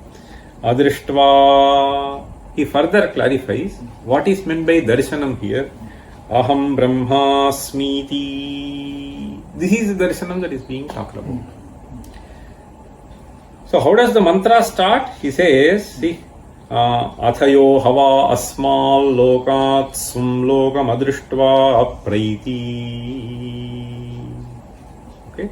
Adrishtva. He further clarifies what is meant by darshanam here. Aham brahmasmiti. This is the darshanam that is being talked about. So how does the mantra start? He says, see, Athayo hava asmal lokat sumlokam adrishtva apraiti. Okay.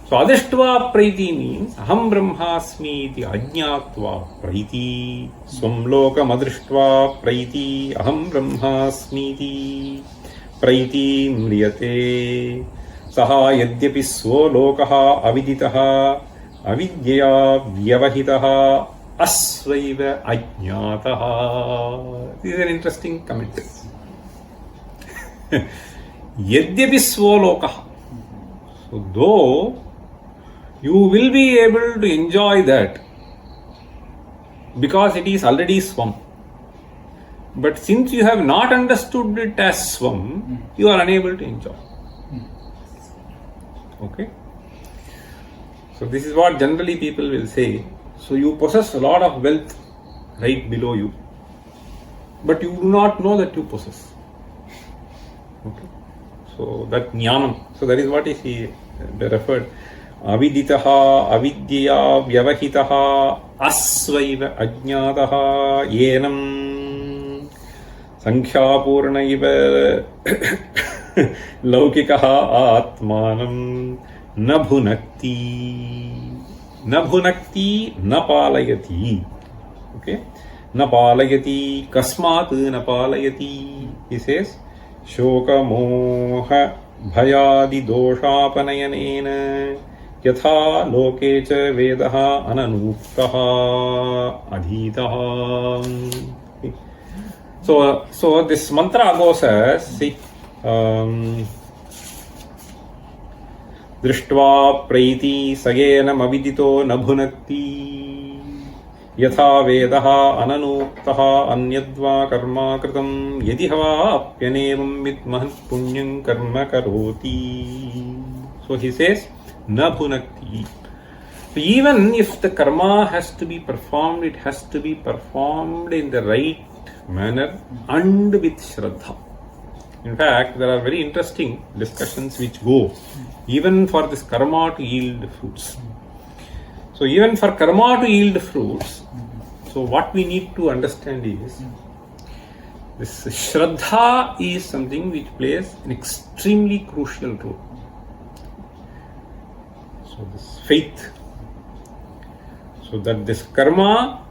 So adrishtva apraiti means aham brahmasmi iti ajñātva praiti. Swamlokam adrishtva praiti aham brahmasmi iti praiti mriyate. Saha yadyapi svolokaha aviditaha avidyaya vyavahitaha asvaiva ajñātaha. This is an interesting comment. Yadyapi svolokaha. So though you will be able to enjoy that because it is already swam, but since you have not understood it as swam, you are unable to enjoy. Okay. So this is what generally people will say. So you possess a lot of wealth right below you, but you do not know that you possess. Okay. So that jnanam. So that is what is he referred. Aviditaha avidyaya vyavahitaha asvaiva ajñātaha yenam sankhya iva laukikaha atmanam nabhunakti. Nabhunakti napalayati. Okay. Napalayati. Kasmat napalayati. He says, Shoka moha bhayadi doshapanayanena yatha loke cha vedaha ananuktaha adhitaha. So this mantra goes as, see, Drishtva praiti sayenam avidito nabhunakti. यथा वेदः अननूक्तः अन्यद्वा कर्मा कृतं यदि हवाप्यनेवं विद्मः पुण्यं कर्म करोति. So he says na bhunakti. So even if the karma has to be performed, it has to be performed in the right manner and with shraddha. In fact, there are very interesting discussions which go even for this karma to yield fruits. So even for karma to yield fruits, so what we need to understand is this shraddha is something which plays an extremely crucial role. So this faith, so that this karma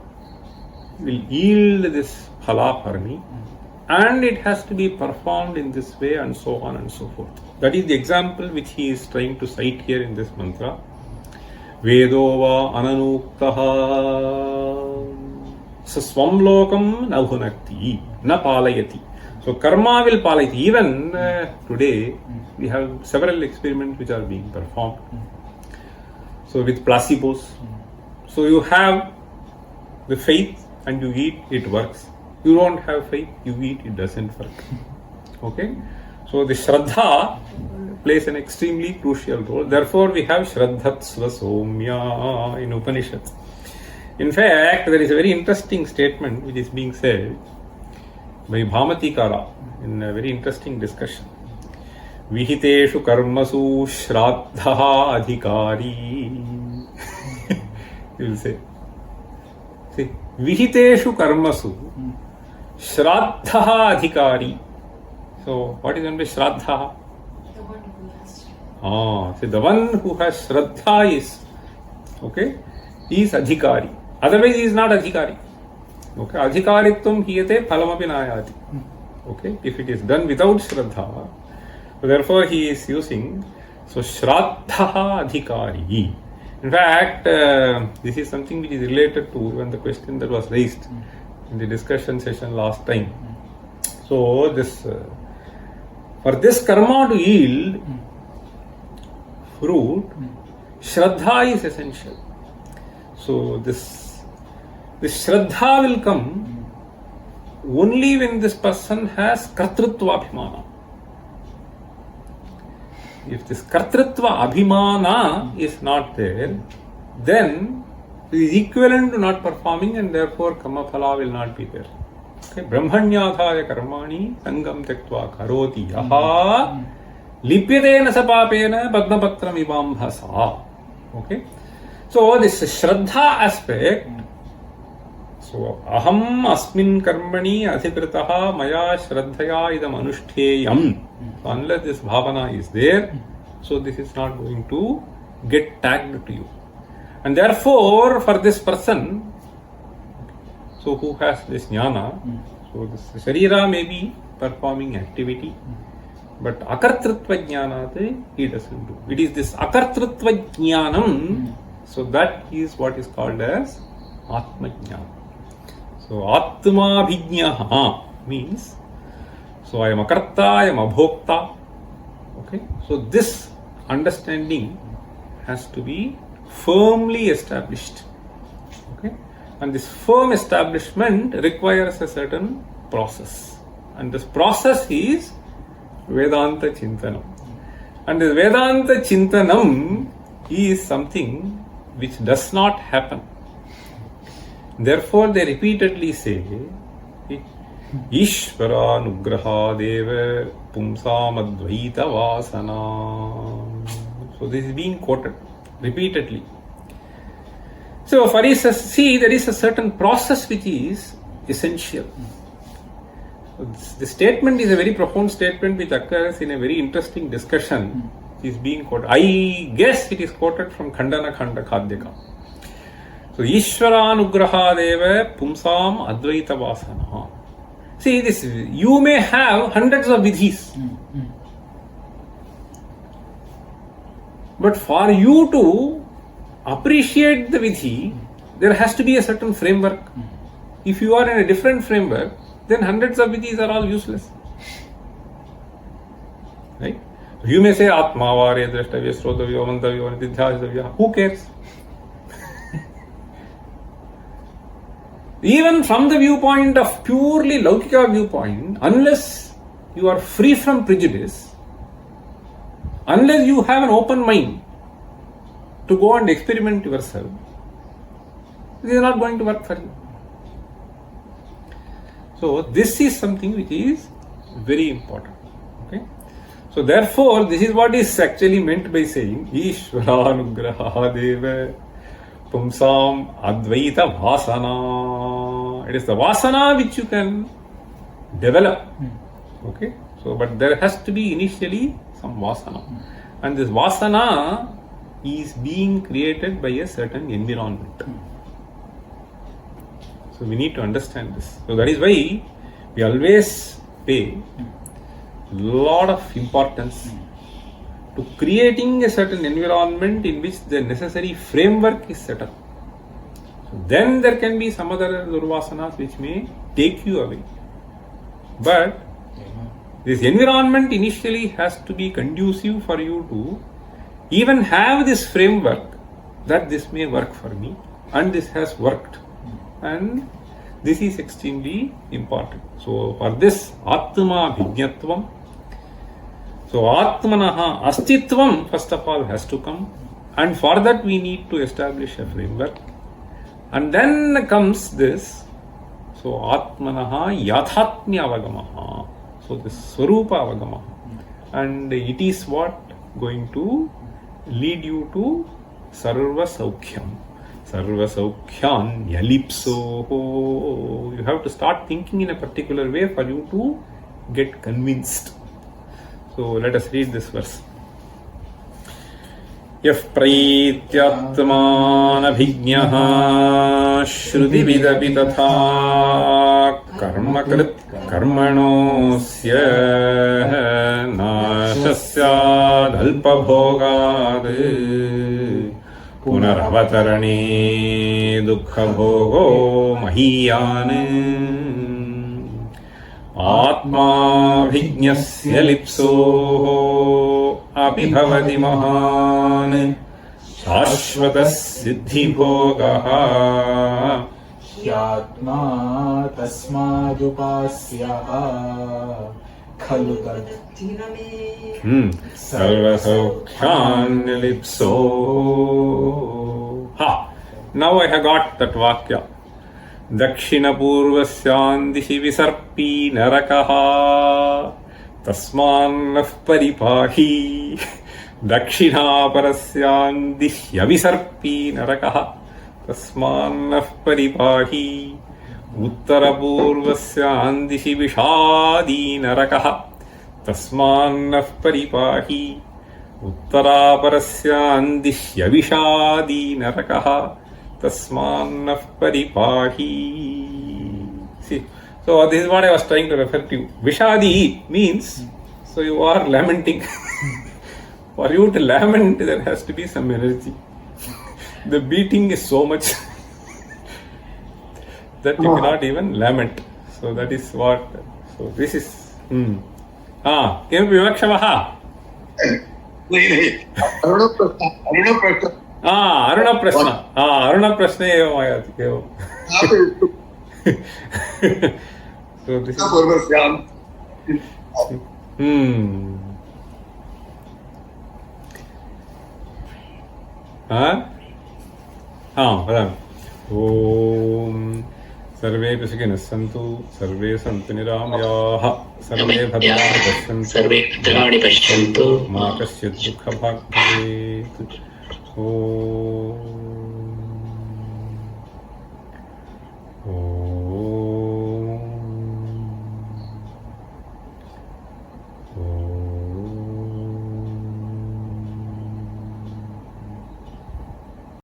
will yield this phala for me, and it has to be performed in this way, and so on and so forth. That is the example which he is trying to cite here in this mantra. Vedo va ananuktaha swam lokam na bhunakti na palayati. So karma will palayati. Even today we have several experiments which are being performed. So with placebos. So you have the faith and you eat, it works. You don't have faith, you eat, it doesn't work. Okay? So the Shraddha plays an extremely crucial role. Therefore, we have Shraddhatsva Somya in Upanishads. In fact, there is a very interesting statement which is being said by Bhamatikara in a very interesting discussion. Vihiteshu karmasu shraddha adhikari. He will say. See, Vihiteshu karmasu shraddha adhikari. So, what is meant by shraddha? The one who has. See, the one who has shraddha is, okay, is adhikari. Otherwise, he is not adhikari. Okay, adhikaritvam hiyate phalamapi nayati. Okay, if it is done without shraddha, so therefore he is using, so shraddha adhikari. In fact, this is something which is related to even the question that was raised in the discussion session last time. So this, for this karma to yield fruit, shraddha is essential. So this shraddha will come only when this person has kartrutva abhimana. If this kartrutva abhimana is not there, then it is equivalent to not performing, and therefore kama phala will not be there. Okay, brahmanyadhaya karmani sangam tektva karoti yaha lipyatena sapapena padmapatram ivam bhasa. Okay, so this shraddha aspect. So aham asmin karmani adhikritaha maya shraddhaya idam anushteyam. So unless this bhavana is there, so this is not going to get tagged to you. And therefore, for this person, so who has this jnana, so this sharira may be performing activity, but akartrutva jnanat he doesn't do. It is this akartrutva jnanam, so that is what is called as atma jnana. So atma bhijnaha means, so I am akarta, I am abhokta. Okay, so this understanding has to be firmly established. Okay, and this firm establishment requires a certain process, and this process is Vedanta Chintanam. And this Vedanta Chintanam is something which does not happen. Therefore, they repeatedly say, Ishvara Nugraha Deva Pumsam Advaita Vasana. So this is being quoted repeatedly. So for us, see, there is a certain process which is essential. So the statement is a very profound statement which occurs in a very interesting discussion. It is being quoted. I guess it is quoted from Khandana Khanda Khadyaka. So Ishvaranugraha Deva Pumsam Advaita Vasana. See this, you may have hundreds of vidhis. But for you to appreciate the vidhi, there has to be a certain framework. If you are in a different framework, then hundreds of vidhis are all useless. Right? You may say Atma Vare Drashtavya Srodavya Mantavya Nidhyasavya. Who cares? Even from the viewpoint of purely Laukika viewpoint, unless you are free from prejudice, unless you have an open mind to go and experiment yourself, this is not going to work for you. So this is something which is very important. Okay. So therefore, this is what is actually meant by saying Ishvaranugraha Deva Pumsam Advaita Vasana. It is the Vasana which you can develop. Okay. So, but there has to be initially some Vasana. And this Vasana is being created by a certain environment. So we need to understand this. So that is why we always pay lot of importance to creating a certain environment in which the necessary framework is set up. So then there can be some other durvasanas which may take you away. But this environment initially has to be conducive for you to even have this framework that this may work for me, and this has worked. And this is extremely important. So for this Atma Bhignatvam, so Atmanaha Astitvam first of all has to come, and for that we need to establish a framework. And then comes this, so Atmanaha Yathatmya Avagamaha, so this Swarupa Avagamaha, and it is what going to lead you to Sarva Saukhyam. Sarva Saukhyan Yalipso. You have to start thinking in a particular way for you to get convinced. So let us read this verse. Yaf praityatmanabhignaha shrudividapi tatha karmakrit karmanosya nashasya dhalpabhogad punaravatarane dukkhabhogo mahiyane Atma bhignasya lipso api bhavati mahan shashvata siddhi bhogaha Yatma tasmadupasyaha khalu tad sarva saukhyan lipso. Now I have got that vakya. Dakshina purvasyan dishi visarpi narakaha tasmannah paripahi dakshina parasyan dishya visarpi narakaha tasmannah paripahi uttara purvasyan dishi vishadi narakaha tasmannah paripahi uttara parasyan dishya vishadi narakaha Tasmannah paripahi. See, so this is what I was trying to refer to. Vishadi means, so you are lamenting. For you to lament, there has to be some energy. The beating is so much that you cannot even lament. So that is what. So this is. Kim Vivakshavaha? Aruna Prashna. Aruna Prashna evam ayati kevam. So this is. Om Sarve Pishikina Santu, Sarve Santu Niramyaha, Sarve Bhadrani Pashyantu, Ma Kasyat Dukha Bhakti. Om